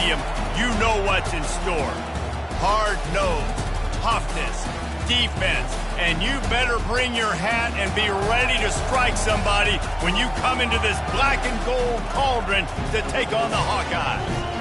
stadium, you know what's in store. Hard nose, toughness, defense, and you better bring your hat and be ready to strike somebody when you come into this black and gold cauldron to take on the Hawkeyes.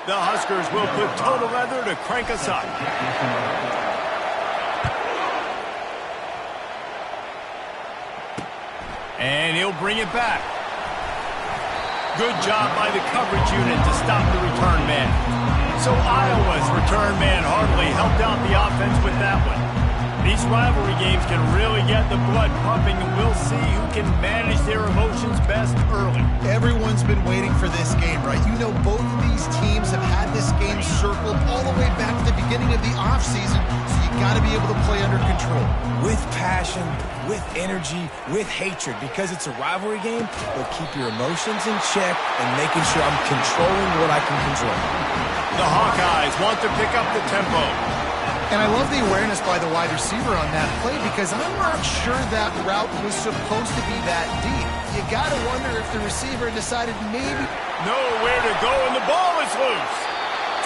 The Huskers will put total leather to crank us up. And he'll bring it back. Good job by the coverage unit to stop the return man. So Iowa's return man hardly helped out the offense with that one. These rivalry games can really get the blood pumping, and we'll see who can manage their emotions best early. Everyone's been waiting for this game, right? You know, both of these teams have had this game circled all the way back to the beginning of the offseason, so you got to be able to play under control. With passion, with energy, with hatred, because it's a rivalry game, but keep your emotions in check and making sure I'm controlling what I can control. The Hawkeyes want to pick up the tempo. And I love the awareness by the wide receiver on that play, because I'm not sure that route was supposed to be that deep. You got to wonder if the receiver decided maybe... Nowhere to go, and the ball is loose.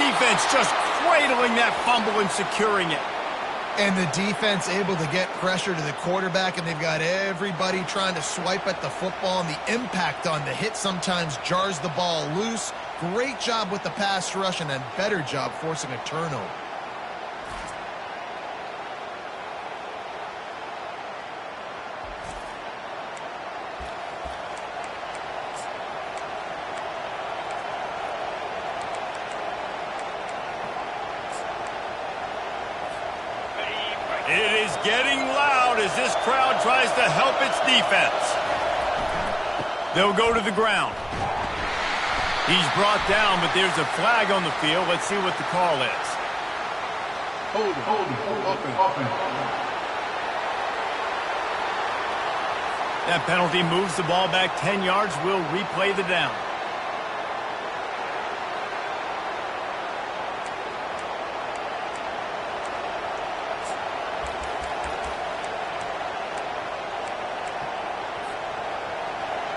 Defense just cradling that fumble and securing it. And the defense able to get pressure to the quarterback, and they've got everybody trying to swipe at the football, and the impact on the hit sometimes jars the ball loose. Great job with the pass rush, and a better job forcing a turnover. It is getting loud as this crowd tries to help its defense. They'll go to the ground. He's brought down, but there's a flag on the field. Let's see what the call is. Hold it. That penalty moves the ball back 10 yards. We'll replay the down.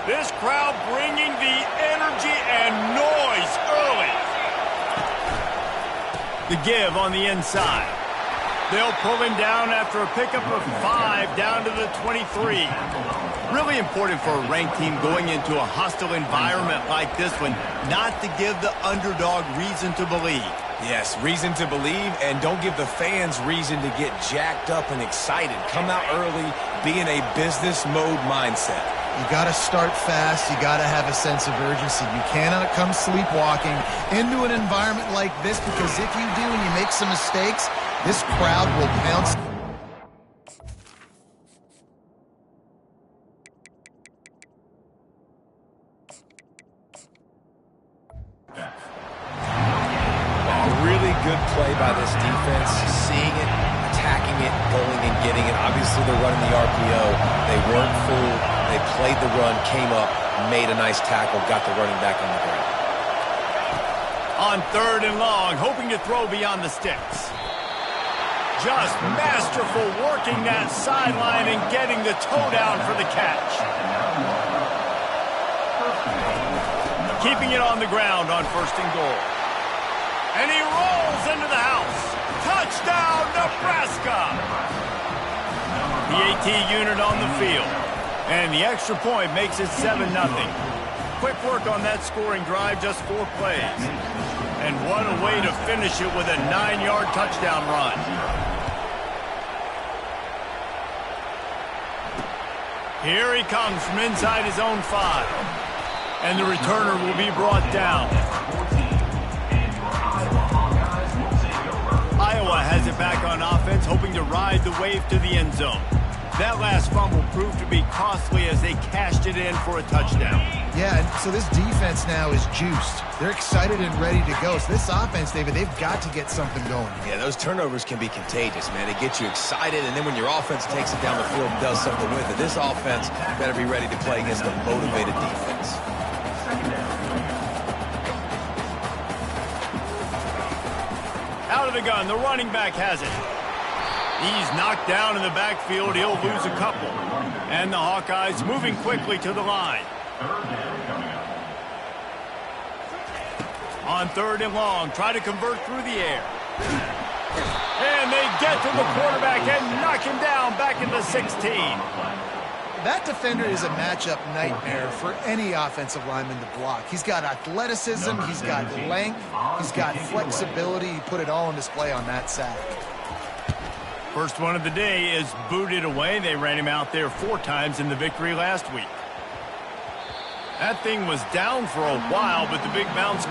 This crowd bringing the energy and noise early. The give on the inside. They'll pull him down after a pickup of 5 down to the 23. Really important for a ranked team going into a hostile environment like this one, not to give the underdog reason to believe. Yes, reason to believe, and don't give the fans reason to get jacked up and excited. Come out early, be in a business mode mindset. You got to start fast. You got to have a sense of urgency. You cannot come sleepwalking into an environment like this, because if you do and you make some mistakes, this crowd will pounce. A really good play by this defense, seeing it, attacking it, going and getting it. Obviously, they're running the RPO. They weren't fooled. They played the run, came up, made a nice tackle, got the running back on the ground. On 3rd and long, hoping to throw beyond the sticks. Just masterful working that sideline and getting the toe down for the catch. Keeping it on the ground on 1st and goal. And he rolls into the house. Touchdown, Nebraska! The AT unit on the field. And the extra point makes it 7-0. Quick work on that scoring drive, just 4 plays. And what a way to finish it with a 9-yard touchdown run. Here he comes from inside his own 5. And the returner will be brought down. Iowa has it back on offense, hoping to ride the wave to the end zone. That last fumble proved to be costly as they cashed it in for a touchdown. Yeah, so this defense now is juiced. They're excited and ready to go. So this offense, David, they've got to get something going. Yeah, those turnovers can be contagious, man. They get you excited, and then when your offense takes it down the field and does something with it, this offense better be ready to play against a motivated defense. Out of the gun, the running back has it. He's knocked down in the backfield. He'll lose a couple. And the Hawkeyes moving quickly to the line. On 3rd and long, try to convert through the air. And they get to the quarterback and knock him down back in the 16. That defender is a matchup nightmare for any offensive lineman to block. He's got athleticism, he's got length, he's got flexibility. He put it all on display on that sack. First one of the day is booted away. They ran him out there 4 times in the victory last week. That thing was down for a while, but the big bounce...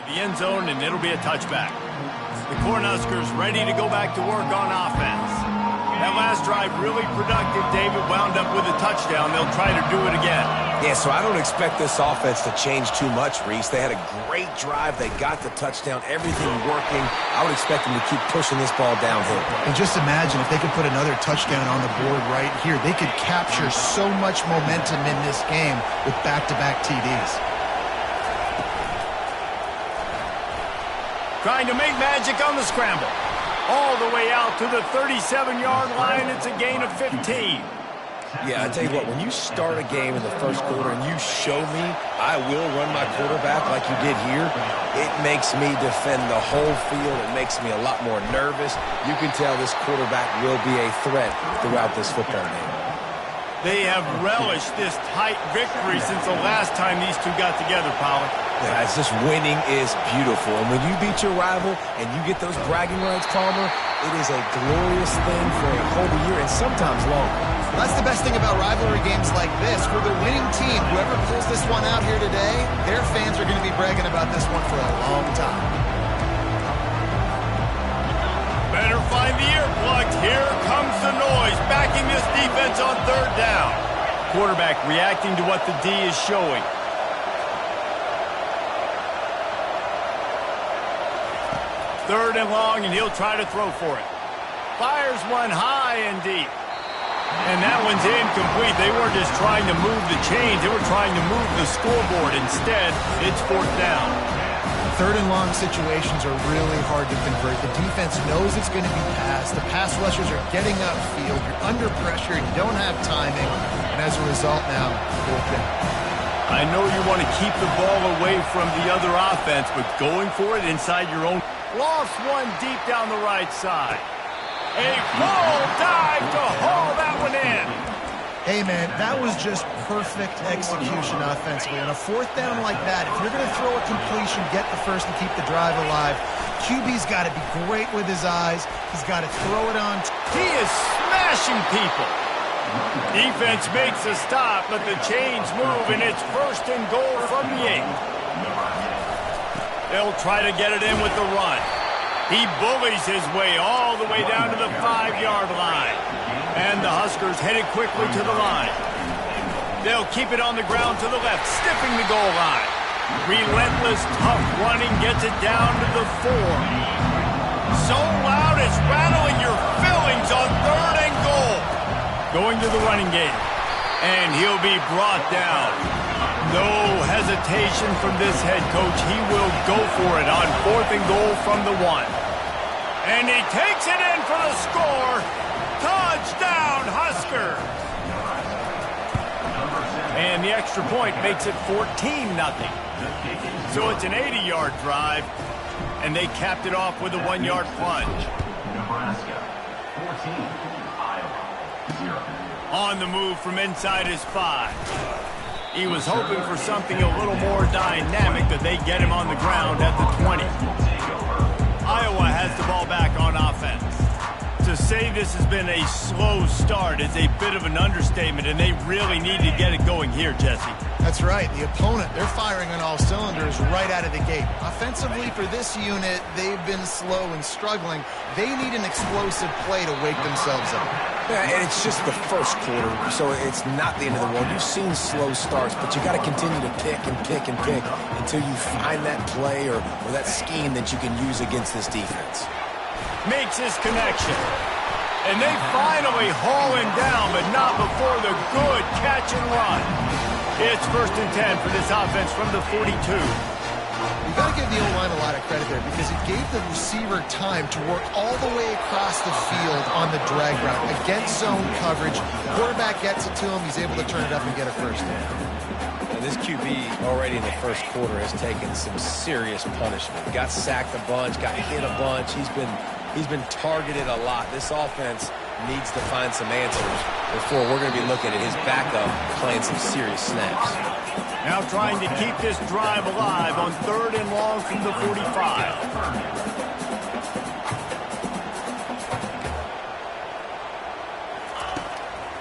the end zone, and it'll be a touchback. The Cornhuskers ready to go back to work on offense. That last drive really productive. David wound up with a touchdown. They'll try to do it again. Yeah, so I don't expect this offense to change too much, Reese. They had a great drive. They got the touchdown. Everything working. I would expect them to keep pushing this ball downhill. And just imagine if they could put another touchdown on the board right here. They could capture so much momentum in this game with back-to-back TDs. Trying to make magic on the scramble. All the way out to the 37-yard line. It's a gain of 15. Yeah, I tell you what, when you start a game in the first quarter and you show me I will run my quarterback like you did here, it makes me defend the whole field. It makes me a lot more nervous. You can tell this quarterback will be a threat throughout this football game. They have relished this tight victory since the last time these two got together, Pollard. Yeah, it's just winning is beautiful. And when you beat your rival and you get those bragging rights, Palmer, it is a glorious thing for a whole year and sometimes longer. That's the best thing about rivalry games like this. For the winning team, whoever pulls this one out here today, their fans are going to be bragging about this one for a long time. Better find the earplugs. Here comes the noise, backing this defense on 3rd down. Quarterback reacting to what the D is showing. Third and long, and he'll try to throw for it. Fires one high and deep. And that one's incomplete. They weren't just trying to move the chains. They were trying to move the scoreboard. Instead, it's 4th down. 3rd and long situations are really hard to convert. The defense knows it's going to be passed. The pass rushers are getting upfield. You're under pressure. You don't have timing. And as a result now, 4th down. I know you want to keep the ball away from the other offense, but going for it inside your own... Lost one deep down the right side. A full dive to haul that one in. Hey, man, that was just perfect execution offensively. On a 4th down like that, if you're going to throw a completion, get the first and keep the drive alive, QB's got to be great with his eyes. He's got to throw it on. He is smashing people. Defense makes a stop, but the chains move, and it's 1st and goal from the 8. They'll try to get it in with the run. He bullies his way all the way down to the 5-yard line. And the Huskers headed quickly to the line. They'll keep it on the ground to the left, stiffing the goal line. Relentless, tough running gets it down to the 4. So loud it's rattling your fillings on 3rd and goal. Going to the running game. And he'll be brought down. No hesitation from this head coach. He will go for it on 4th and goal from the 1. And he takes it in for the score. Touchdown, Husker. And the extra point makes it 14-0. So it's an 80-yard drive. and they capped it off with a 1-yard plunge. Nebraska, 14, Iowa, 0. On the move from inside his 5. He was hoping for something a little more dynamic, but they get him on the ground at the 20. Iowa has the ball back on offense. To say this has been a slow start is a bit of an understatement, and they really need to get it going here, Jesse. That's right. The opponent, they're firing on all cylinders right out of the gate. Offensively, for this unit, they've been slow and struggling. They need an explosive play to wake themselves up. Yeah, and it's just the first quarter, so it's not the end of the world. You've seen slow starts, but you got to continue to pick and pick and pick until you find that play or that scheme that you can use against this defense. Makes his connection. And they finally haul him down, but not before the good catch and run. It's 1st and 10 for this offense from the 42. You got to give the O-line a lot of credit there because it gave the receiver time to work all the way across the field on the drag route against zone coverage. Quarterback gets it to him. He's able to turn it up and get a first down. And this QB already in the first quarter has taken some serious punishment. Got sacked a bunch, got hit a bunch. He's been targeted a lot. This offense needs to find some answers before we're going to be looking at his backup playing some serious snaps. Now trying to keep this drive alive on 3rd and long from the 45.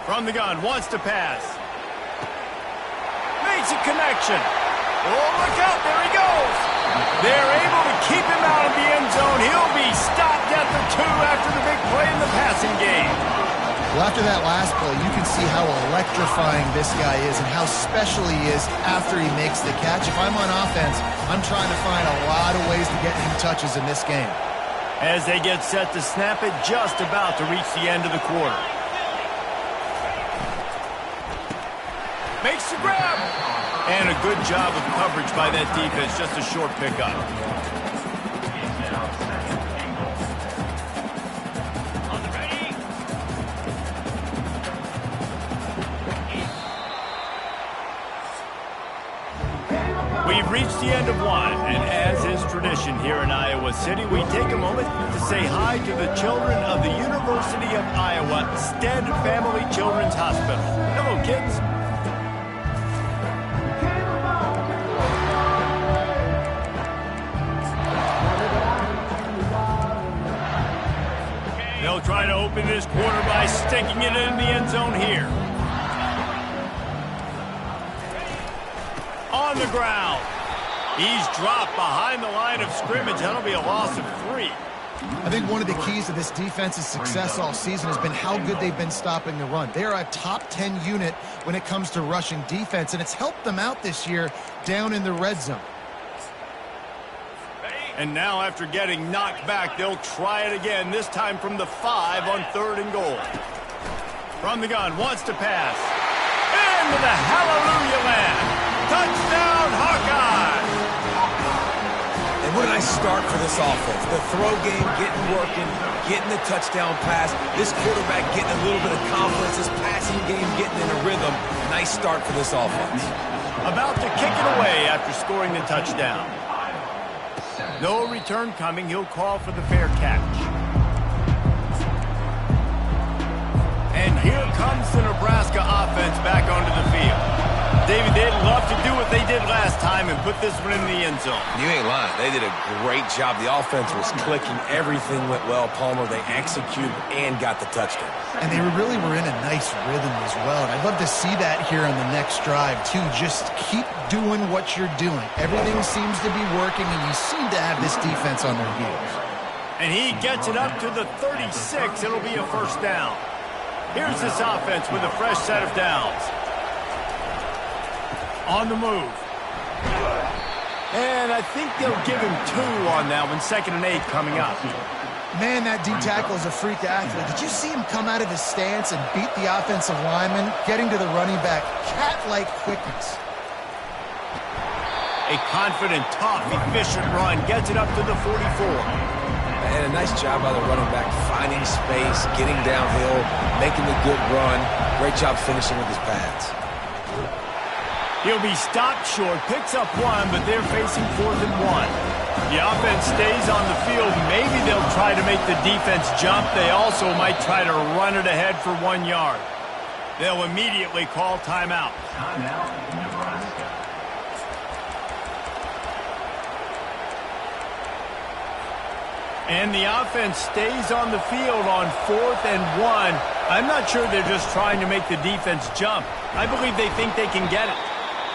From the gun, wants to pass. Makes a connection. Oh, look out, there he goes. They're able to keep him out of the end zone. He'll be stopped at the 2 after the big play in the passing game. Well, after that last play, you can see how electrifying this guy is and how special he is after he makes the catch. If I'm on offense, I'm trying to find a lot of ways to get him touches in this game. As they get set to snap it, just about to reach the end of the quarter. Makes the grab. And a good job of coverage by that defense, just a short pickup. We've reached the end of one, and as is tradition here in Iowa City, we take a moment to say hi to the children of the University of Iowa Stead Family Children's Hospital. Hello, kids. They'll try to open this quarter by sticking it in the end zone here. On the ground. He's dropped behind the line of scrimmage. That'll be a loss of 3. I think one of the keys to this defense's success all season has been how good they've been stopping the run. They are a top 10 unit when it comes to rushing defense, and it's helped them out this year down in the red zone. And now after getting knocked back, they'll try it again, this time from the 5 on 3rd and goal. From the gun, wants to pass. Into the hallelujah land. Touchdown, Hawkeye! And what a nice start for this offense. The throw game getting working, getting the touchdown pass. This quarterback getting a little bit of confidence. This passing game getting in a rhythm. Nice start for this offense. About to kick it away after scoring the touchdown. No return coming. He'll call for the fair catch. And here comes the Nebraska offense back onto the field. David, they'd love to do what they did last time and put this one in the end zone. You ain't lying. They did a great job. The offense was clicking. Everything went well. Palmer, they executed and got the touchdown. And they really were in a nice rhythm as well. And I'd love to see that here on the next drive, too. Just keep doing what you're doing. Everything seems to be working, and you seem to have this defense on their heels. And he gets it up to the 36. It'll be a first down. Here's this offense with a fresh set of downs. On the move. And I think they'll give him 2 on that one. 2nd and 8 coming up. Man, that D-tackle is a freak athlete. Did you see him come out of his stance and beat the offensive lineman, getting to the running back? Cat-like quickness. A confident, tough, efficient run. Gets it up to the 44. And a nice job by the running back, finding space, getting downhill, making the good run. Great job finishing with his pads. He'll be stopped short, picks up 1, but they're facing 4th and 1. The offense stays on the field. Maybe they'll try to make the defense jump. They also might try to run it ahead for 1 yard. They'll immediately call timeout. Timeout, Nebraska. And the offense stays on the field on 4th and 1. I'm not sure they're just trying to make the defense jump. I believe they think they can get it.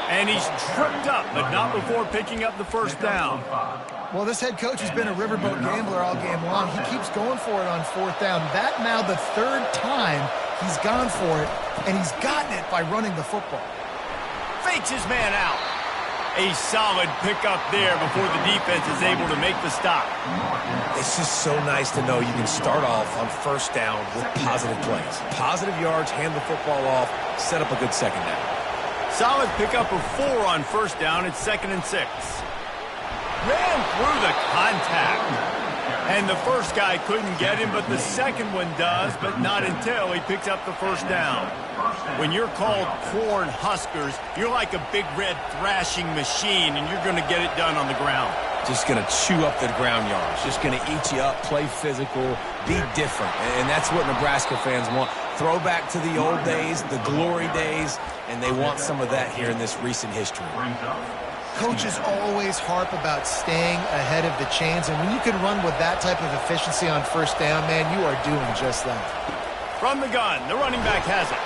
And he's tripped up, but not before picking up the first down. Well, this head coach has been a riverboat gambler all game long. He keeps going for it on 4th down. That now the 3rd time he's gone for it, and he's gotten it by running the football. Fakes his man out. A solid pickup there before the defense is able to make the stop. It's just so nice to know you can start off on 1st down with positive plays. Positive yards, hand the football off, set up a good 2nd down. Solid pickup of 4 on 1st down. It's 2nd and 6. Ran through the contact. And the first guy couldn't get him, but the second one does, but not until he picks up the 1st down. When you're called corn huskers, you're like a big red thrashing machine, and you're going to get it done on the ground. Just going to chew up the ground yards. Just going to eat you up, play physical, be different. And that's what Nebraska fans want. Throwback to the old days, the glory days, and they want some of that here in this recent history. Coaches always harp about staying ahead of the chains, and when you can run with that type of efficiency on 1st down, man, you are doing just that. From the gun, the running back has it.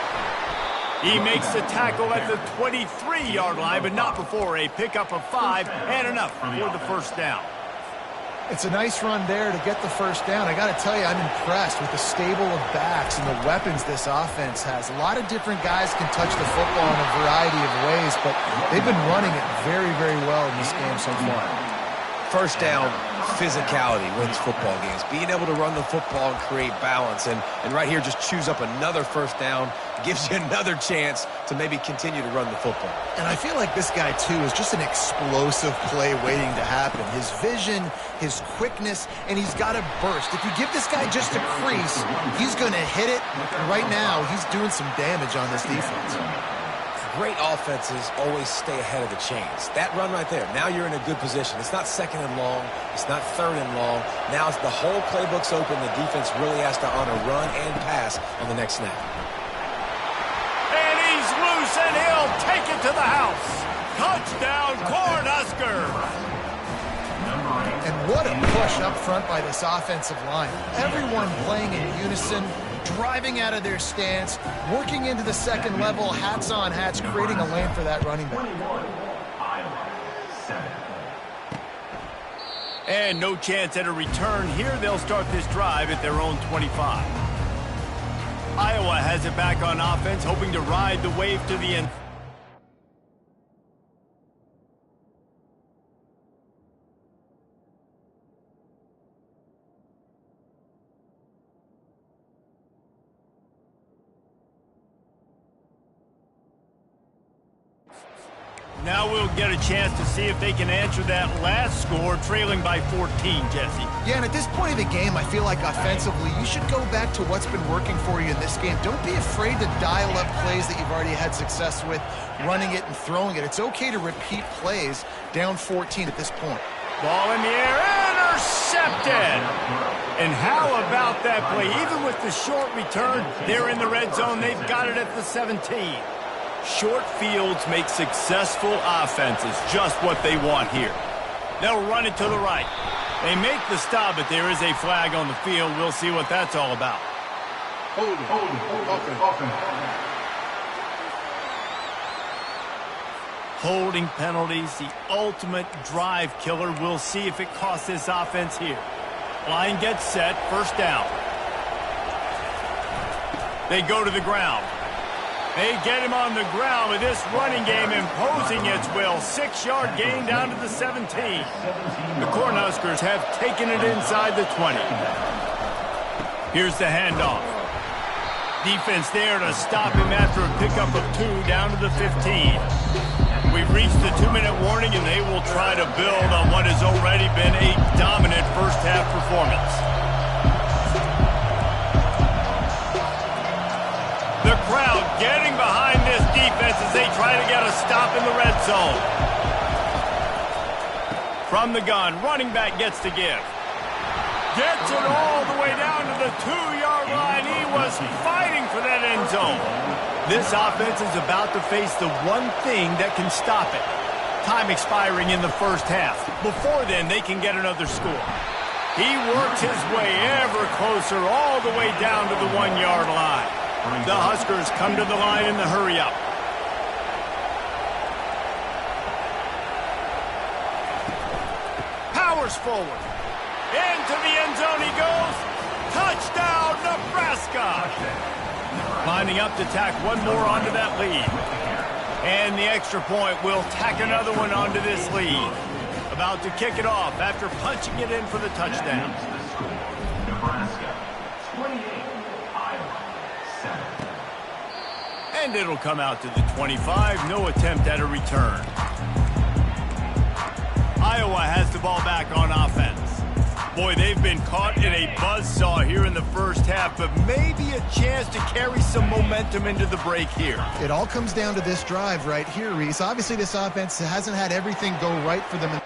He makes the tackle at the 23-yard line, but not before a pickup of 5 and enough for the 1st down. It's a nice run there to get the 1st down. I got to tell you, I'm impressed with the stable of backs and the weapons this offense has. A lot of different guys can touch the football in a variety of ways, but they've been running it very, very well in this game so far. 1st down, physicality wins football games. Being able to run the football and create balance. And right here, just choose up another 1st down, gives you another chance to maybe continue to run the football. And I feel like this guy, too, is just an explosive play waiting to happen. His vision, his quickness, and he's got a burst. If you give this guy just a crease, he's going to hit it. And right now, he's doing some damage on this defense. Great offenses always stay ahead of the chains. That run right there, now you're in a good position. It's not 2nd and long. It's not 3rd and long. Now it's the whole playbook's open. The defense really has to honor run and pass on the next snap. And he's loose, and he'll take it to the house. Touchdown, Cornhuskers! And what a push up front by this offensive line. Everyone playing in unison, driving out of their stance, working into the 2nd level, hats on hats, creating a lane for that running back. And no chance at a return here. They'll start this drive at their own 25. Iowa has it back on offense, hoping to ride the wave to the end. Now we'll get a chance to see if they can answer that last score, trailing by 14, Jesse. Yeah, and at this point of the game, I feel like offensively, you should go back to what's been working for you in this game. Don't be afraid to dial up plays that you've already had success with, running it and throwing it. It's okay to repeat plays down 14 at this point. Ball in the air, intercepted! And how about that play? Even with the short return, they're in the red zone. They've got it at the 17. Short fields make successful offenses just what they want here. They'll run it to the right. They make the stop, but there is a flag on the field. We'll see what that's all about. Holding penalties, the ultimate drive killer. We'll see if it costs this offense here. Line gets set, 1st down. They go to the ground. They get him on the ground with this running game imposing its will. 6-yard gain down to the 17. The Cornhuskers have taken it inside the 20. Here's the handoff. Defense there to stop him after a pickup of 2 down to the 15. We've reached the 2-minute warning, and they will try to build on what has already been a dominant first-half performance. The crowd getting behind this defense as they try to get a stop in the red zone. From the gun, running back gets to give. Gets it all the way down to the 2-yard line. He was fighting for that end zone. This offense is about to face the one thing that can stop it. Time expiring in the first half. Before then, they can get another score. He worked his way ever closer all the way down to the 1-yard line. The Huskers come to the line in the hurry-up. Powers forward. Into the end zone he goes. Touchdown, Nebraska. Lining up to tack one more onto that lead. And the extra point will tack another one onto this lead. About to kick it off after punching it in for the touchdown. Nebraska 28, Iowa 7. And it'll come out to the 25. No attempt at a return. Iowa has the ball back on offense. Boy, they've been caught in a buzzsaw here in the first half, but maybe a chance to carry some momentum into the break here. It all comes down to this drive right here, Reese. Obviously, this offense hasn't had everything go right for them.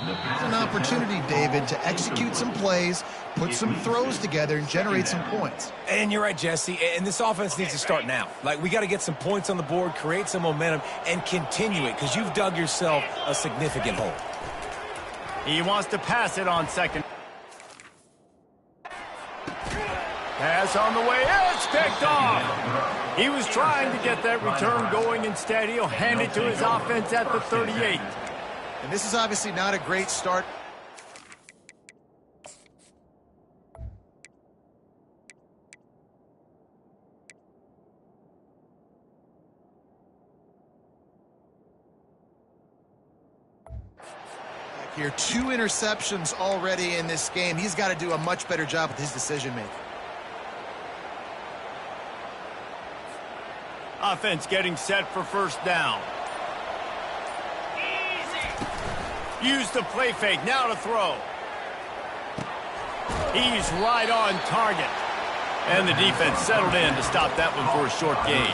It's an opportunity, David, to execute some plays, put some throws together, and generate some points. And you're right, Jesse, and this offense needs to start now. Like, we got to get some points on the board, create some momentum, and continue it, because you've dug yourself a significant hole. He wants to pass it on second. Pass on the way. It's picked off. He was trying to get that return going. Instead, he'll hand it to his offense at the 38. And this is obviously not a great start. Here, 2 interceptions already in this game. He's got to do a much better job with his decision-making. Offense getting set for first down. Use the play fake, now to throw. He's right on target. And the defense settled in to stop that one for a short gain.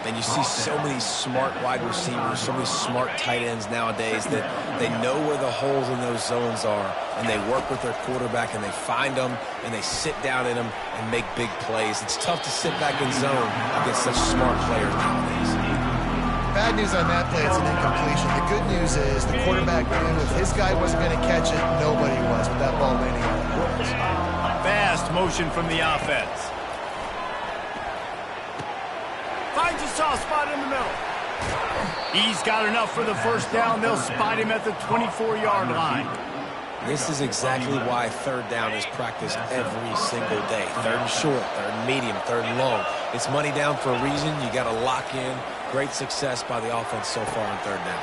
And you see so many smart wide receivers, so many smart tight ends nowadays that they know where the holes in those zones are, and they work with their quarterback, and they find them, and they sit down in them and make big plays. It's tough to sit back in zone against such smart players nowadays. Bad news on that play, it's an incompletion. The good news is the quarterback knew if his guy wasn't going to catch it, nobody was, with that ball landing on the boards. Fast motion from the offense. Finds a soft spot in the middle. He's got enough for the first down. They'll spot him at the 24-yard line. This is exactly why third down is practiced every single day. Third and short, third and medium, third and long. It's money down for a reason. You got to lock in. Great success by the offense so far on third down.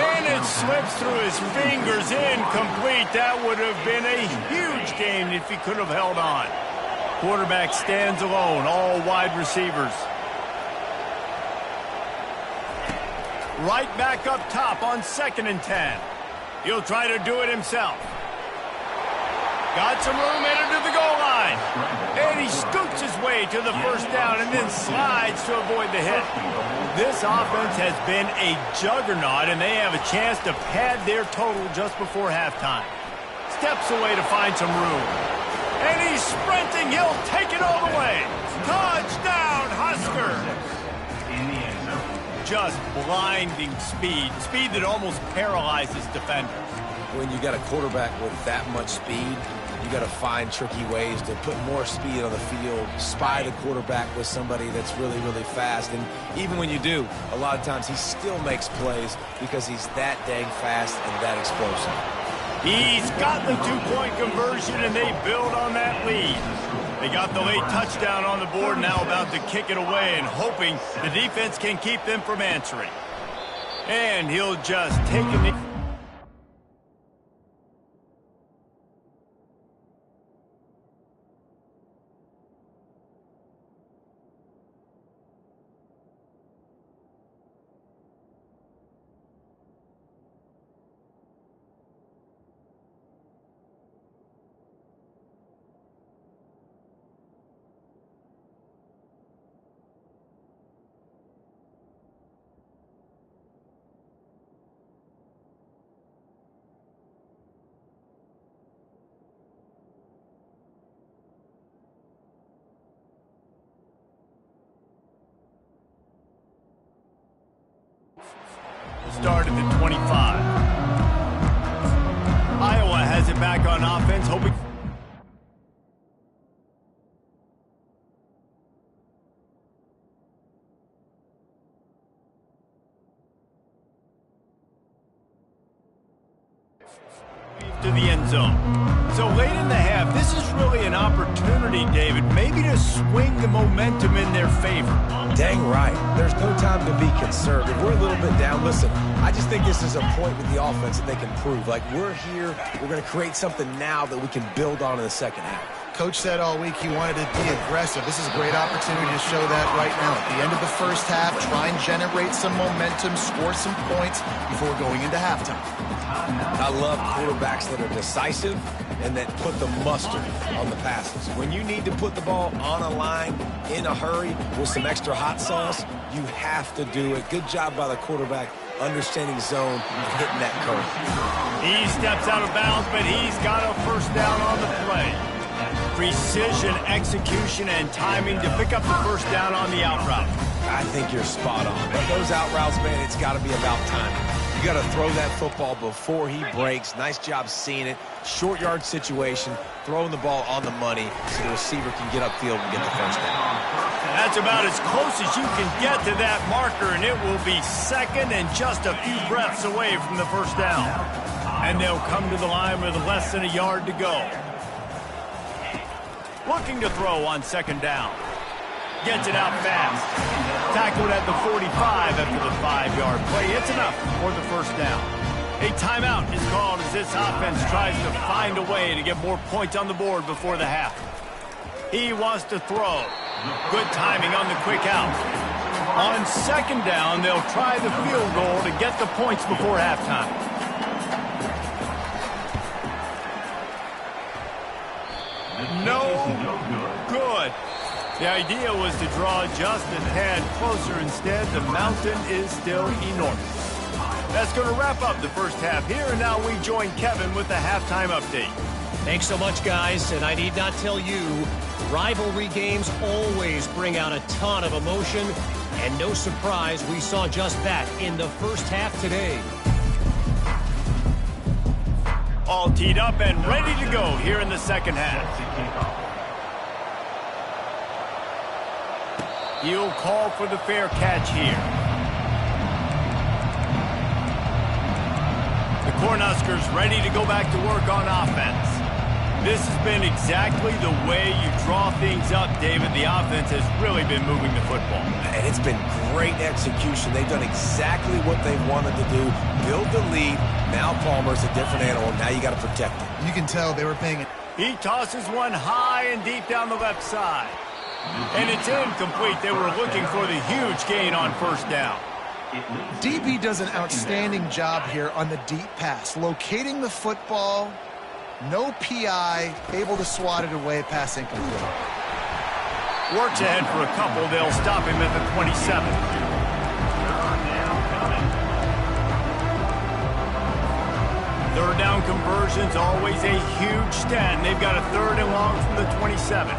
And it slips through his fingers, incomplete. That would have been a huge gain if he could have held on. Quarterback stands alone, all wide receivers. Right back up top on 2nd and 10. He'll try to do it himself. Got some room headed to the goal line. And he scoots his way to the first down and then slides to avoid the hit. This offense has been a juggernaut, and they have a chance to pad their total just before halftime. Steps away to find some room. And he's sprinting. He'll take it all the way. Touchdown, Huskers. Just blinding speed. Speed that almost paralyzes defenders. When you got a quarterback with that much speed, you got to find tricky ways to put more speed on the field, spy the quarterback with somebody that's really, really fast. And even when you do, a lot of times he still makes plays because he's that dang fast and that explosive. He's got the 2-point conversion, and they build on that lead. They got the late touchdown on the board, now about to kick it away and hoping the defense can keep them from answering. And he'll just take it. Start at the 25. Iowa has it back on offense, hoping. To the end zone. So late in the half, this is really an opportunity, David, maybe to swing the momentum in their favor. Dang right. There's no time to be concerned. If we're a little bit down, listen, I just think this is a point with the offense that they can prove. Like, we're here, we're going to create something now that we can build on in the second half. Coach said all week he wanted to be aggressive. This is a great opportunity to show that right now. At the end of the first half, try and generate some momentum, score some points before going into halftime. I love quarterbacks that are decisive and that put the mustard on the passes. When you need to put the ball on a line in a hurry with some extra hot sauce, you have to do it. Good job by the quarterback understanding zone and hitting that curve. He steps out of bounds, but he's got a first down on the play. Precision, execution, and timing to pick up the first down on the out route. I think you're spot on. But those out routes, man, it's got to be about timing. You got to throw that football before he breaks. Nice job seeing it. Short yard situation, throwing the ball on the money so the receiver can get upfield and get the first down. That's about as close as you can get to that marker, and it will be second and just a few breaths away from the first down. And they'll come to the line with less than a yard to go. Looking to throw on second down. Gets it out fast. Tackled at the 45 after the 5-yard play. It's enough for the first down. A timeout is called as this offense tries to find a way to get more points on the board before the half. He wants to throw. Good timing on the quick out. On second down, they'll try the field goal to get the points before halftime. No good. The idea was to draw just a tad closer. Instead, the mountain is still enormous. That's going to wrap up the first half here, and now we join Kevin with the halftime update. Thanks so much, guys, and I need not tell you, rivalry games always bring out a ton of emotion, and no surprise, we saw just that in the first half today. All teed up and ready to go here in the second half. He'll call for the fair catch here. The Cornhuskers ready to go back to work on offense. This has been exactly the way you draw things up, David. The offense has really been moving the football. And it's been great execution. They've done exactly what they wanted to do. Build the lead. Now Palmer's a different animal. Now you got to protect him. You can tell they were paying it. He tosses one high and deep down the left side. And it's incomplete. They were looking for the huge gain on first down. DB does an outstanding job here on the deep pass. Locating the football, no PI, able to swat it away, pass incomplete. Works ahead for a couple. They'll stop him at the 27. Third down conversions, always a huge stat, and they've got a third and long from the 27.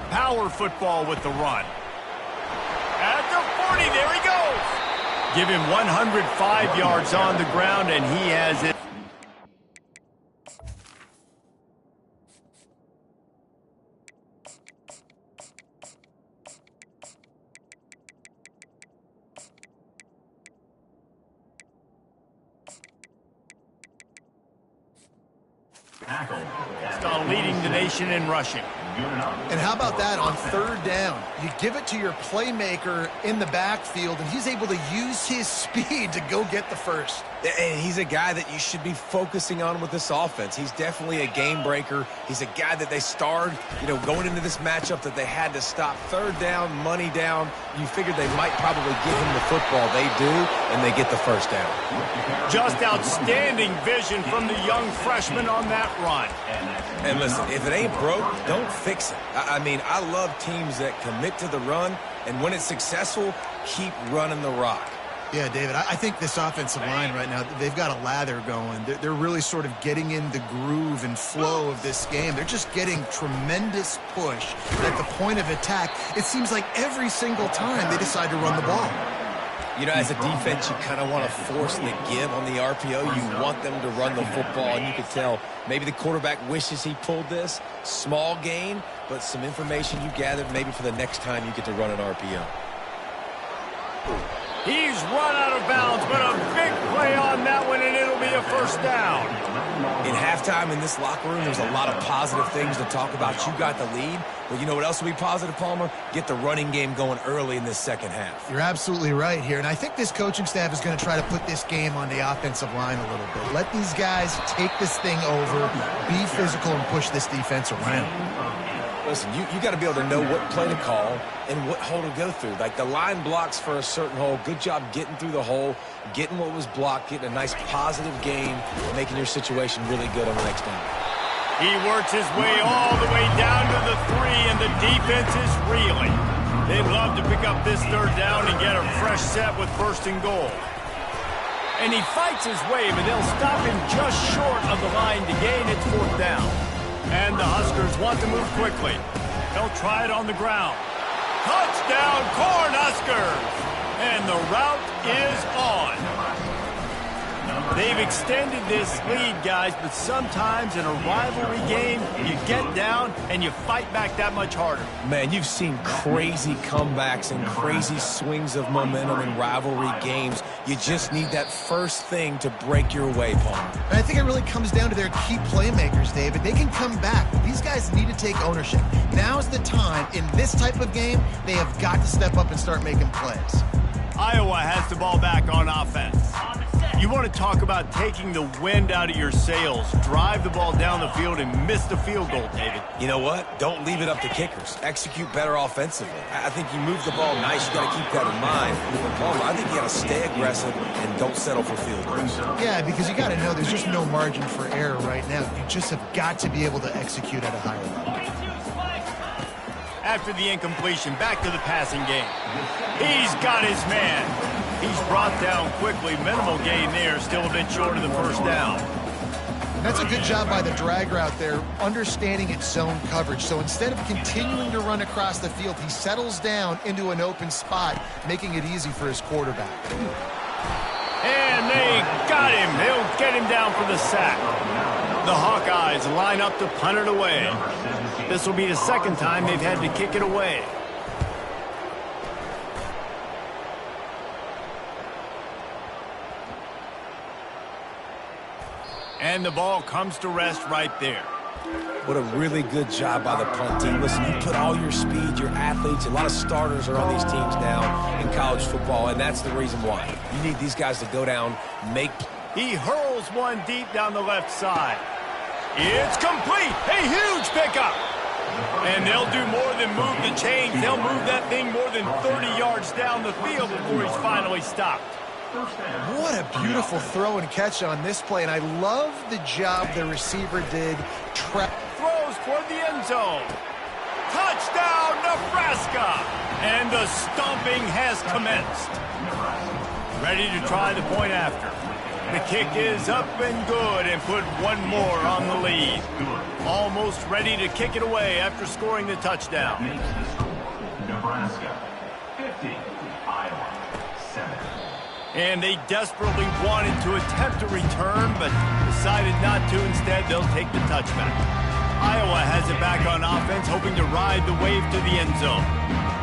Power football with the run. At the 40, there he goes. Give him 105 yards on the ground, and he has it. Still leading the nation in rushing. And how about that on third down? You give it to your playmaker in the backfield, and he's able to use his speed to go get the first. And he's a guy that you should be focusing on with this offense. He's definitely a game breaker. He's a guy that they starred, going into this matchup that they had to stop. Third down, money down. You figured they might probably give him the football. They do, and they get the first down. Just outstanding vision from the young freshman on that run. And listen, if it ain't broke, don't fix it. I mean, I love teams that commit to the run, and when it's successful, keep running the rock. Yeah, David, I think this offensive line right now, they've got a lather going. They're really sort of getting in the groove and flow of this game. They're just getting tremendous push at the point of attack. It seems like every single time they decide to run the ball. As a defense, you kind of want to force the give on the RPO. You want them to run the football, and you can tell maybe the quarterback wishes he pulled this. Small gain, but some information you gathered maybe for the next time you get to run an RPO. He's run out of bounds, but a big play on that one, and it'll be a first down. In halftime in this locker room, there's a lot of positive things to talk about. You got the lead. But you know what else will be positive, Palmer? Get the running game going early in this second half. You're absolutely right here. And I think this coaching staff is going to try to put this game on the offensive line a little bit. Let these guys take this thing over, be physical, and push this defense around. Listen, you got to be able to know what play to call and what hole to go through. Like the line blocks for a certain hole. Good job getting through the hole, getting what was blocked, getting a nice positive gain, and making your situation really good on the next down. He works his way all the way down to the 3, and the defense is reeling. They'd love to pick up this third down and get a fresh set with first and goal. And he fights his way, but they'll stop him just short of the line to gain its 4th down. And the Huskers want to move quickly. They'll try it on the ground. Touchdown, Cornhuskers! And the route is on. They've extended this lead, guys, but sometimes in a rivalry game, you get down and you fight back that much harder. Man, you've seen crazy comebacks and crazy swings of momentum in rivalry games. You just need that first thing to break your way, Paul. And I think it really comes down to their key playmakers, David. They can come back. These guys need to take ownership. Now's the time. In this type of game, they have got to step up and start making plays. Iowa has the ball back on offense. You want to talk about taking the wind out of your sails. Drive the ball down the field and miss the field goal, David. You know what? Don't leave it up to kickers. Execute better offensively. I think you move the ball nice. You got to keep that in mind. But I think you got to stay aggressive and don't settle for field goals. Yeah, because you got to know there's just no margin for error right now. You just have got to be able to execute at a higher level. After the incompletion, back to the passing game. He's got his man. He's brought down quickly. Minimal gain there, still a bit short of the 1st down. That's a good job by the drag route there, understanding its zone coverage. So instead of continuing to run across the field, he settles down into an open spot, making it easy for his quarterback. And they got him. They'll get him down for the sack. The Hawkeyes line up to punt it away. This will be the 2nd time they've had to kick it away. And the ball comes to rest right there. What a really good job by the punt team. Listen, you put all your speed, your athletes, a lot of starters are on these teams now in college football, and that's the reason why. You need these guys to go down, make... He hurls one deep down the left side. It's complete. A huge pickup. And they'll do more than move the chains. They'll move that thing more than 30 yards down the field before he's finally stopped. What a beautiful throw and catch on this play, and I love the job the receiver did. Throws toward the end zone. Touchdown, Nebraska! And the stomping has commenced. Ready to try the point after. The kick is up and good and put one more on the lead. Almost ready to kick it away after scoring the touchdown. Makes the score, Nebraska 50, Iowa 7. And they desperately wanted to attempt a return, but decided not to. Instead, they'll take the touchback. Iowa has it back on offense, hoping to ride the wave to the end zone.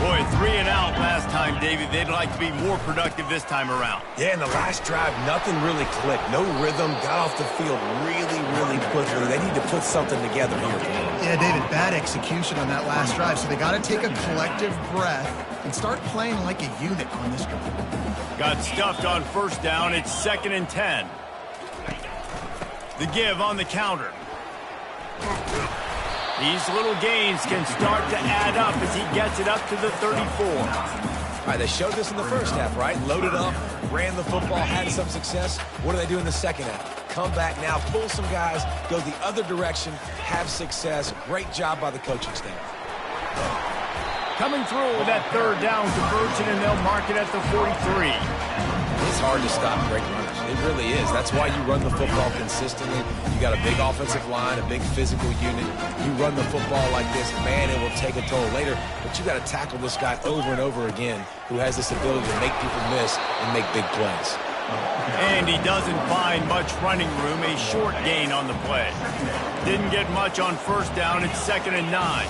Boy, 3 and out last time, David. They'd like to be more productive this time around. Yeah, in the last drive, nothing really clicked. No rhythm, got off the field really quickly. They need to put something together here. Yeah, David, bad execution on that last drive, so they got to take a collective breath and start playing like a unit on this drive. Got stuffed on 1st down. It's 2nd and 10. The give on the counter. These little gains can start to add up as he gets it up to the 34. All right, they showed this in the 1st half, right? Loaded up, ran the football, had some success. What do they do in the 2nd half? Come back now, pull some guys, go the other direction, have success. Great job by the coaching staff. Coming through with that 3rd down conversion, and they'll mark it at the 43. It's hard to stop great runners. It really is. That's why you run the football consistently. You got a big offensive line, a big physical unit. You run the football like this, man, it will take a toll later. But you got to tackle this guy over and over again who has this ability to make people miss and make big plays. And he doesn't find much running room. A short gain on the play. Didn't get much on 1st down. It's 2nd and 9.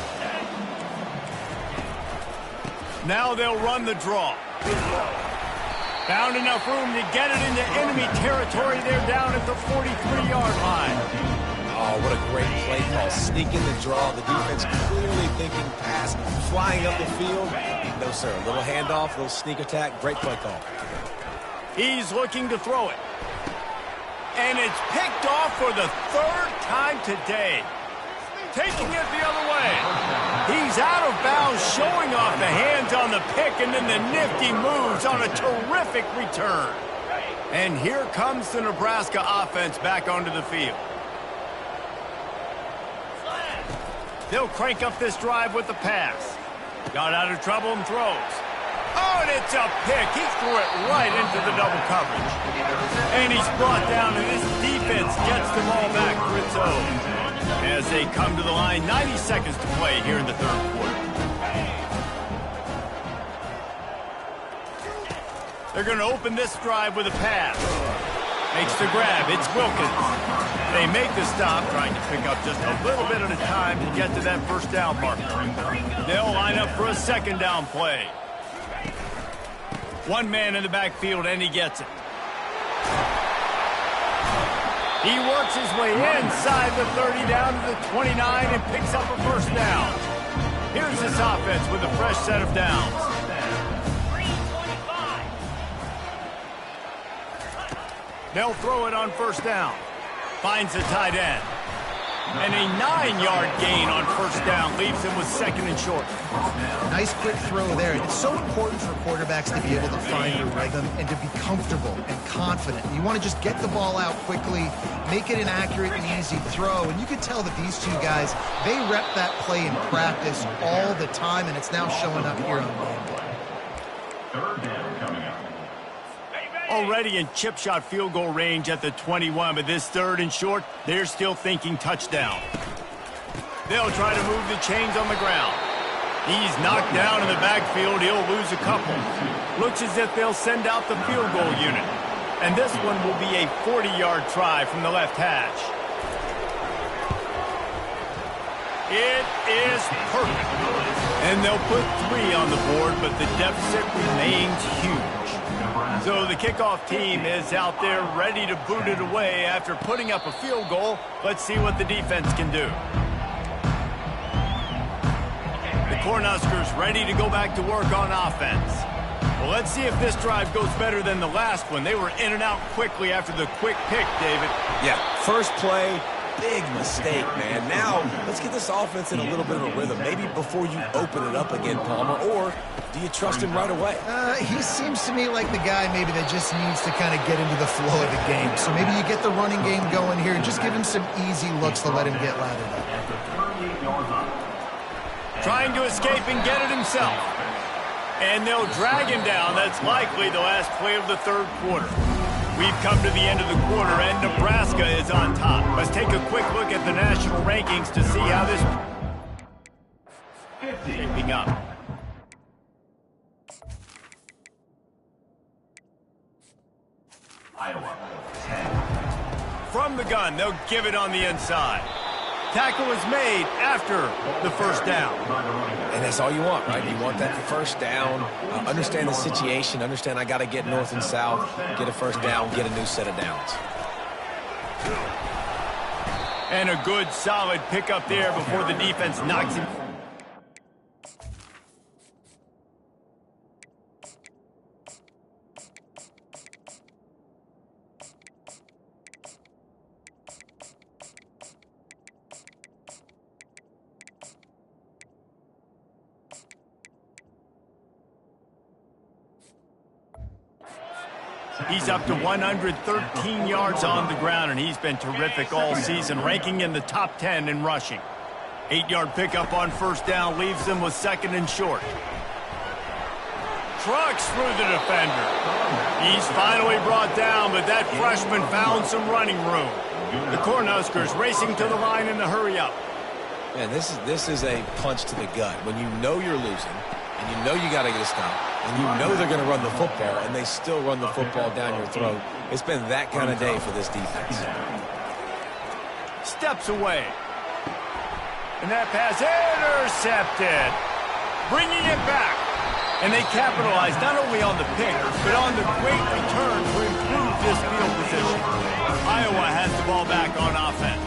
Now they'll run the draw. Found enough room to get it into enemy territory. They're down at the 43-yard line. Oh, what a great play call. Sneaking the draw. The defense clearly thinking pass, flying up the field. No, sir. A little handoff, a little sneak attack. Great play call. He's looking to throw it. And it's picked off for the 3rd time today. Taking it the other way. He's out of bounds, showing off the hands on the pick, and then the nifty moves on a terrific return. And here comes the Nebraska offense back onto the field. They'll crank up this drive with the pass. Got out of trouble and throws. Oh, and it's a pick. He threw it right into the double coverage. And he's brought down, and this defense gets the ball back for its own. As they come to the line, 90 seconds to play here in the third quarter. They're going to open this drive with a pass. Makes the grab. It's Wilkins. They make the stop, trying to pick up just a little bit at a time to get to that first down marker. They'll line up for a second down play. One man in the backfield, and he gets it. He works his way inside the 30 down to the 29 and picks up a first down. Here's this offense with a fresh set of downs. They'll throw it on first down. Finds the tight end. And a 9-yard gain on first down leaves him with second and short. Nice quick throw there. It's so important for quarterbacks to be able to find a rhythm and to be comfortable and confident. You want to just get the ball out quickly, make it an accurate and easy throw. And you can tell that these two guys, they rep that play in practice all the time, and it's now showing up here on gameplay. Third down coming up. Already in chip shot field goal range at the 21, but this third and short, they're still thinking touchdown. They'll try to move the chains on the ground. He's knocked down in the backfield. He'll lose a couple. Looks as if they'll send out the field goal unit. And this one will be a 40-yard try from the left hash. It is perfect. And they'll put 3 on the board, but the deficit remains huge. So the kickoff team is out there ready to boot it away after putting up a field goal. Let's see what the defense can do. The Cornhuskers ready to go back to work on offense. Well, let's see if this drive goes better than the last one. They were in and out quickly after the quick pick, David. Yeah, first play, big mistake, man. Now, let's get this offense in a little bit of a rhythm. Maybe before you open it up again, Palmer, or do you trust him right away? He seems to me like the guy maybe that just needs to kind of get into the flow of the game. So maybe you get the running game going here and just give him some easy looks to let him get lathered up. Trying to escape and get it himself. And they'll drag him down. That's likely the last play of the third quarter. We've come to the end of the quarter, and Nebraska is on top. Let's take a quick look at the national rankings to see how this is shaping up. Iowa, 10. From the gun, they'll give it on the inside. Tackle is made after the first down. And that's all you want, right? You want that first down, understand the situation, understand I got to get north and south, get a first down, get a new set of downs. And a good, solid pickup there before the defense knocks him. He's up to 113 yards on the ground, and he's been terrific all season, ranking in the top 10 in rushing. 8-yard pickup on first down leaves them with second and short. Trucks through the defender. He's finally brought down, but that freshman found some running room. The Cornhuskers racing to the line in the hurry up. Man, this is a punch to the gut. When you know you're losing, and you know you got to get a stop, and you know they're going to run the football, and they still run the football down your throat. It's been that kind of day for this defense. Steps away. And that pass intercepted. Bringing it back. And they capitalized not only on the pick, but on the great return to improve this field position. Iowa has the ball back on offense.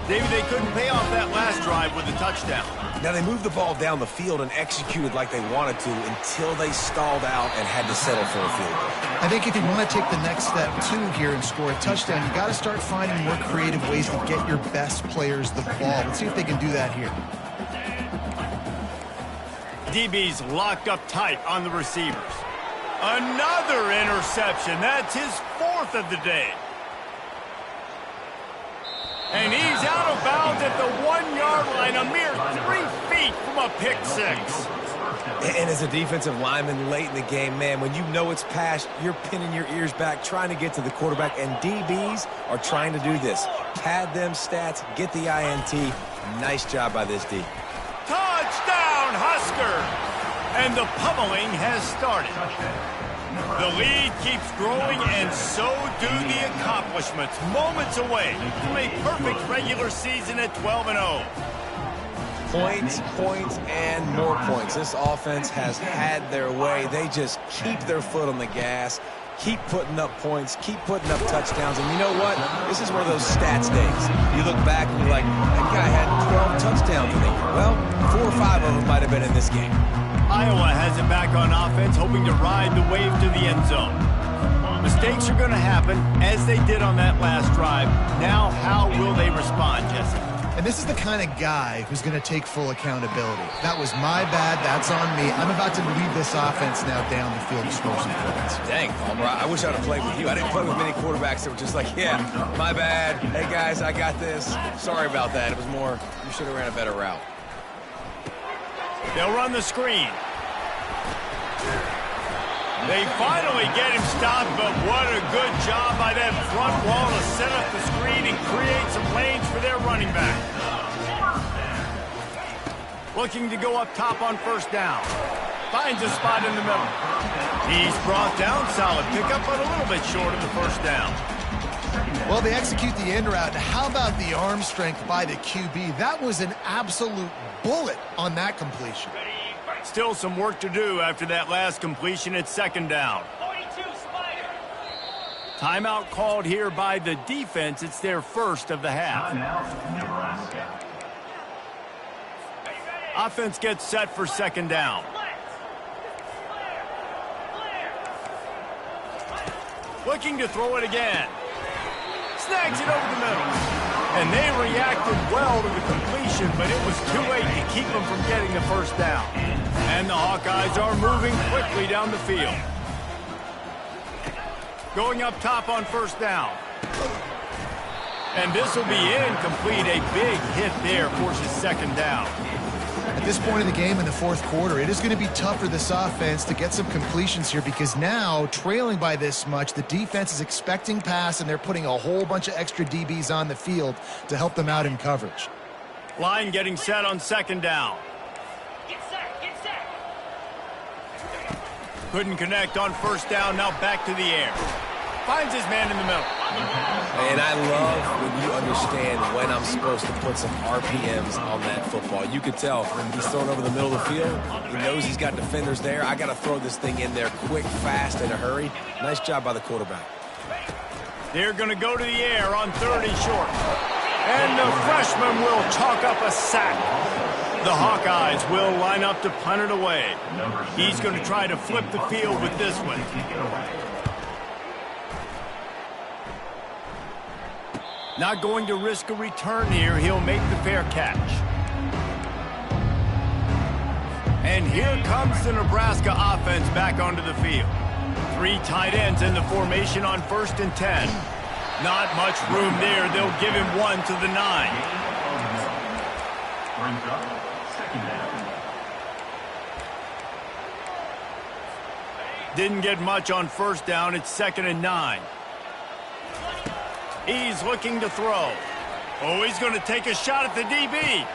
David, they couldn't pay off that last drive with a touchdown. Now, they moved the ball down the field and executed like they wanted to until they stalled out and had to settle for a field goal. I think if you want to take the next step, too, here and score a touchdown, you got to start finding more creative ways to get your best players the ball. Let's see if they can do that here. DB's locked up tight on the receivers. Another interception. That's his 4th of the day. And he's out of bounds at the 1-yard line, a mere 3 feet from a pick six. And as a defensive lineman late in the game, man, when you know it's past, you're pinning your ears back, trying to get to the quarterback, and DBs are trying to do this. Pad them stats, get the INT. Nice job by this D. Touchdown, Husker! And the pummeling has started. The lead keeps growing, and so do the accomplishments. Moments away from a perfect regular season at 12-0. Points, points, and more points. This offense has had their way. They just keep their foot on the gas, keep putting up points, keep putting up touchdowns. And you know what? This is one of those stats days. You look back and you're like, that guy had 12 touchdowns in the year. Well, 4 or 5 of them might have been in this game. Iowa has it back on offense, hoping to ride the wave to the end zone. Mistakes are going to happen, as they did on that last drive. Now, how will they respond, Jesse? And this is the kind of guy who's going to take full accountability. That was my bad. That's on me. I'm about to lead this offense now down the field to score some points. Dang, Palmer, I wish I would have played with you. I didn't play with many quarterbacks that were just like, yeah, my bad. Hey, guys, I got this. Sorry about that. It was more, you should have ran a better route. They'll run the screen. They finally get him stopped, but what a good job by that front wall to set up the screen and create some lanes for their running back. Looking to go up top on first down. Finds a spot in the middle. He's brought down. Solid pickup, but a little bit short of the first down. Well, they execute the end route. How about the arm strength by the QB? That was an absolute bullet on that completion. Still some work to do after that last completion at second down. Timeout called here by the defense. It's their first of the half. Nebraska. Offense gets set for second down. Looking to throw it again. Snags it over the middle. And they reacted well to the completion, but it was too late to keep them from getting the first down. And the Hawkeyes are moving quickly down the field. Going up top on first down. And this will be incomplete. A big hit there forces second down. At this point in the game in the fourth quarter, it is going to be tough for this offense to get some completions here because now, trailing by this much, the defense is expecting pass, and they're putting a whole bunch of extra DBs on the field to help them out in coverage. Line getting set on second down. Couldn't connect on first down. Now back to the air. Finds his man in the middle. And I love when you understand when I'm supposed to put some RPMs on that football. You could tell when he's thrown over the middle of the field, he knows he's got defenders there. I got to throw this thing in there quick, fast, in a hurry. Nice job by the quarterback. They're going to go to the air on third and short. And the freshman will chalk up a sack. The Hawkeyes will line up to punt it away. He's going to try to flip the field with this one. Not going to risk a return here. He'll make the fair catch. And here comes the Nebraska offense back onto the field. 3 tight ends in the formation on 1st and 10. Not much room there. They'll give him 1 to the 9. Brings up second down. Didn't get much on first down. It's 2nd and 9. He's looking to throw. Oh, he's going to take a shot at the DB.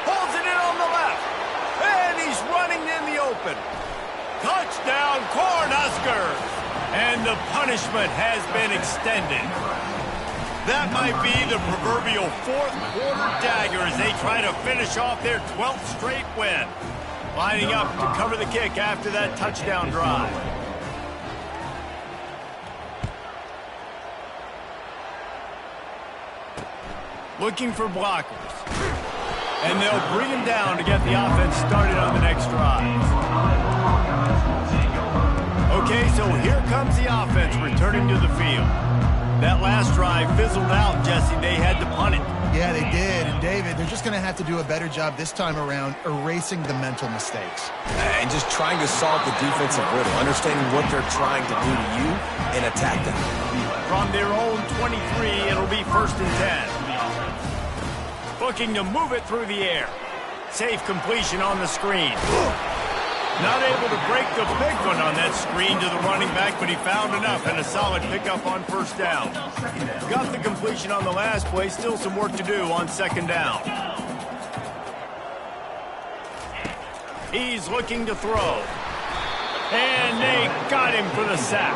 Holds it in on the left. And he's running in the open. Touchdown, Cornhuskers. And the punishment has been extended. That might be the proverbial fourth quarter dagger as they try to finish off their 12th straight win. Lining up to cover the kick after that touchdown drive. Looking for blockers. And they'll bring him down to get the offense started on the next drive. Okay, so here comes the offense returning to the field. That last drive fizzled out, Jesse. They had to punt it. Yeah, they did. And, David, they're just going to have to do a better job this time around erasing the mental mistakes. And just trying to solve the defensive riddle, understanding what they're trying to do to you and attack them. From their own 23, it'll be 1st and 10. Looking to move it through the air. safe completion on the screen. Not able to break the big one on that screen to the running back, but he found enough and a solid pickup on first down. Got the completion on the last play, still some work to do on second down. He's looking to throw. And they got him for the sack.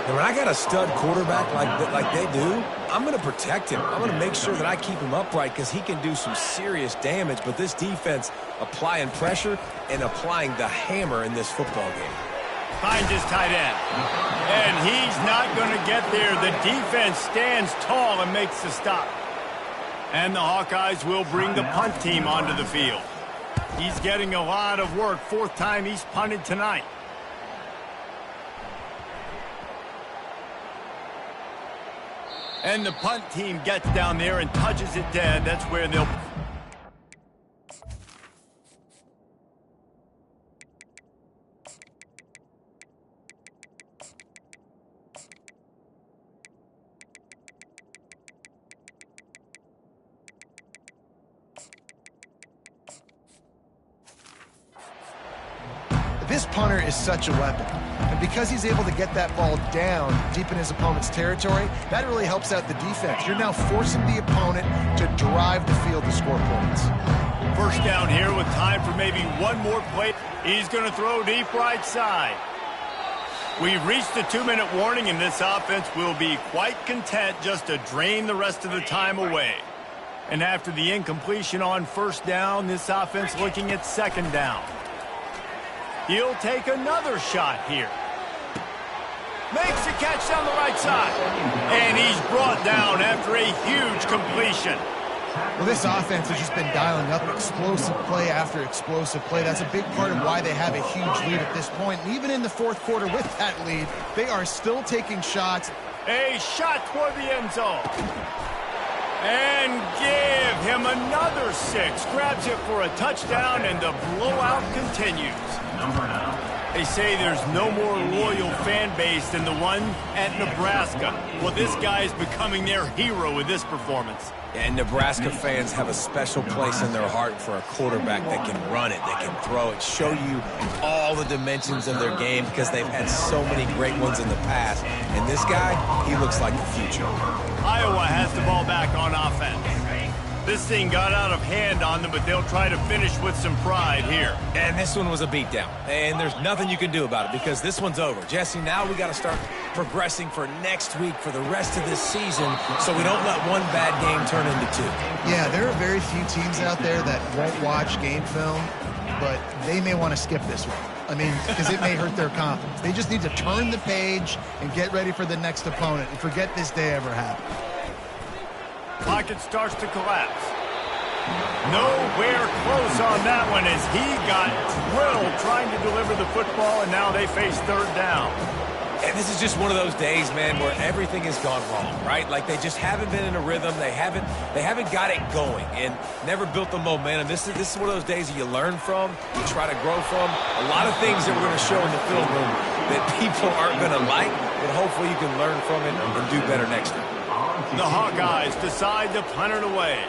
And when I got a stud quarterback like they do, I'm going to protect him. I'm going to make sure that I keep him upright because he can do some serious damage. But this defense applying pressure and applying the hammer in this football game. Finds his tight end. And he's not going to get there. The defense stands tall and makes the stop. And the Hawkeyes will bring the punt team onto the field. He's getting a lot of work. Fourth time he's punted tonight. And the punt team gets down there and touches it dead. That's where they'll... This punter is such a weapon. And because he's able to get that ball down deep in his opponent's territory, that really helps out the defense. You're now forcing the opponent to drive the field to score points. First down here with time for maybe one more play. He's going to throw deep right side. We've reached the 2-minute warning, and this offense will be quite content just to drain the rest of the time away. And after the incompletion on first down, this offense looking at second down. He'll take another shot here. Makes a catch down the right side. And he's brought down after a huge completion. Well, this offense has just been dialing up explosive play after explosive play. That's a big part of why they have a huge lead at this point. And even in the fourth quarter with that lead, they are still taking shots. A shot toward the end zone. And give him another 6. Grabs it for a touchdown, and the blowout continues. They say there's no more loyal fan base than the one at Nebraska. Well, this guy is becoming their hero with this performance. And Nebraska fans have a special place in their heart for a quarterback that can run it, that can throw it, show you all the dimensions of their game because they've had so many great ones in the past. And this guy, he looks like the future. Iowa has the ball back on offense. This thing got out of hand on them, but they'll try to finish with some pride here. And this one was a beatdown. And there's nothing you can do about it because this one's over. Jesse, now we got to start progressing for next week, for the rest of this season, so we don't let one bad game turn into 2. Yeah, there are very few teams out there that won't watch game film, but they may want to skip this one. I mean, because it may hurt their confidence. They just need to turn the page and get ready for the next opponent and forget this day ever happened. Pocket starts to collapse. Nowhere close on that one as he got drilled trying to deliver the football, and now they face third down. And this is just one of those days, man, where everything has gone wrong, right? Like they just haven't been in a rhythm. They haven't got it going and never built the momentum. This is one of those days that you learn from, you try to grow from. A lot of things that we're going to show in the film room that people aren't going to like, but hopefully you can learn from it and do better next time. The Hawkeyes decide to punt it away.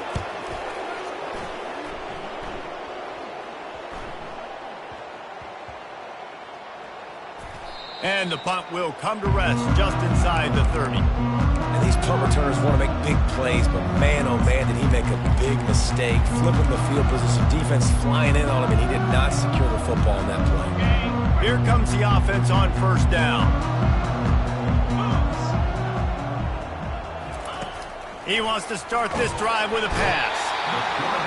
And the punt will come to rest just inside the 30. And these punt returners want to make big plays, but man, oh man, did he make a big mistake. Flipping the field position, defense flying in on him, and he did not secure the football in that play. Here comes the offense on first down. He wants to start this drive with a pass.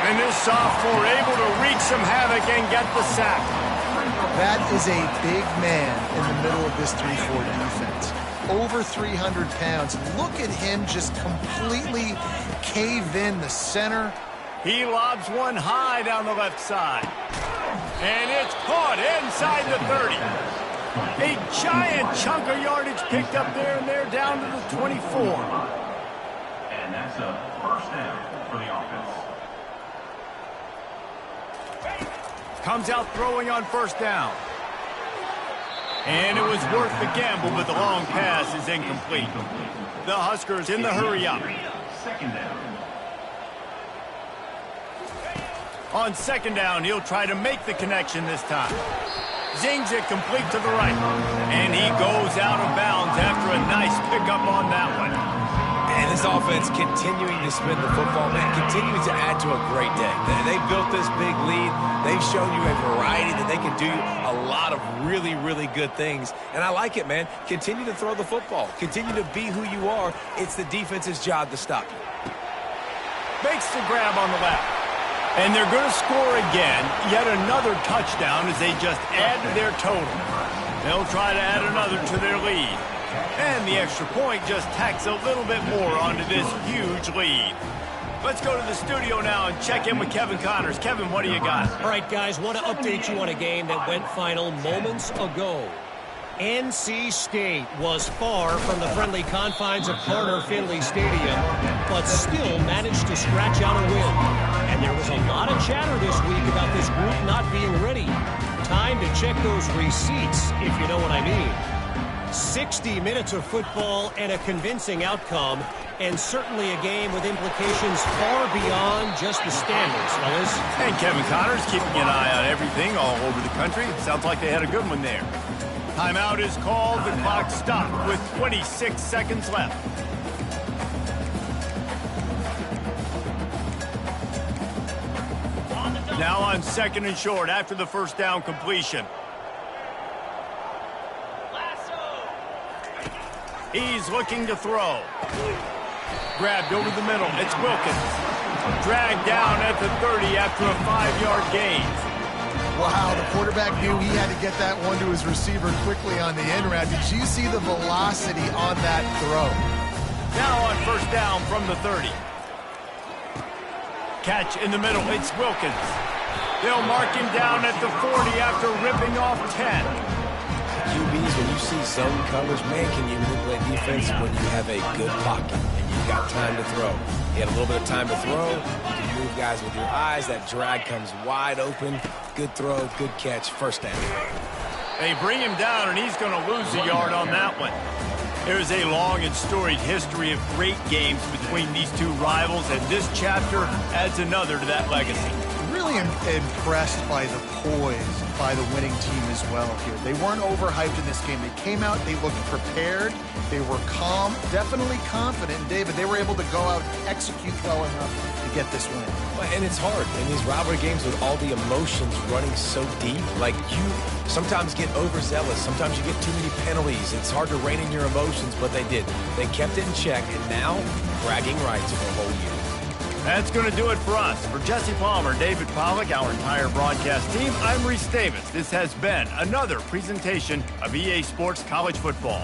And this sophomore able to wreak some havoc and get the sack. That is a big man in the middle of this 3-4 defense. Over 300 pounds. Look at him just completely cave in the center. He lobs one high down the left side. And it's caught inside the 30. A giant chunk of yardage picked up there, and they're down to the 24. And that's a first down for the offense. Comes out throwing on first down. And it was worth the gamble, but the long pass is incomplete. The Huskers in the hurry up. Second down. On second down, he'll try to make the connection this time. Zings it complete to the right. And he goes out of bounds after a nice pickup on that one. And this offense continuing to spin the football, man, continuing to add to a great day. They built this big lead. They've shown you a variety that they can do a lot of really, really good things. And I like it, man. Continue to throw the football. Continue to be who you are. It's the defense's job to stop you. Makes the grab on the left. And they're going to score again. Yet another touchdown as they just add to their total. They'll try to add another to their lead. And the extra point just tacks a little bit more onto this huge lead. Let's go to the studio now and check in with Kevin Connors. Kevin, what do you got? All right, guys, want to update you on a game that went final moments ago. NC State was far from the friendly confines of Carter Finley Stadium, but still managed to scratch out a win. And there was a lot of chatter this week about this group not being ready. Time to check those receipts, if you know what I mean. 60 minutes of football and a convincing outcome, and certainly a game with implications far beyond just the standards, fellas. And Kevin Connors keeping an eye on everything all over the country. Sounds like they had a good one there. Timeout is called. The clock stopped with 26 seconds left. Now on second and short after the first down completion. He's looking to throw. Grabbed over the middle. It's Wilkins. Dragged down at the 30 after a 5-yard gain. Wow, the quarterback knew he had to get that one to his receiver quickly on the end route. Did you see the velocity on that throw? Now on first down from the 30. Catch in the middle. It's Wilkins. They'll mark him down at the 40 after ripping off 10. QBs, when you see zone coverage, man, can you manipulate defense when you have a good pocket and you've got time to throw. You had a little bit of time to throw. You can move guys with your eyes. That drag comes wide open. Good throw, good catch, first down. They bring him down, and he's going to lose a yard on that one. There's a long and storied history of great games between these two rivals, and this chapter adds another to that legacy. Really impressed by the poise by the winning team as well here. They weren't overhyped in this game. They came out, they looked prepared, they were calm, definitely confident. And David, they were able to go out and execute well enough to get this win. And it's hard in these rivalry games with all the emotions running so deep. Like, you sometimes get overzealous. Sometimes you get too many penalties. It's hard to rein in your emotions, but they did. They kept it in check, and now bragging rights for a whole year. That's going to do it for us. For Jesse Palmer, David Pollack, our entire broadcast team, I'm Reese Davis. This has been another presentation of EA Sports College Football.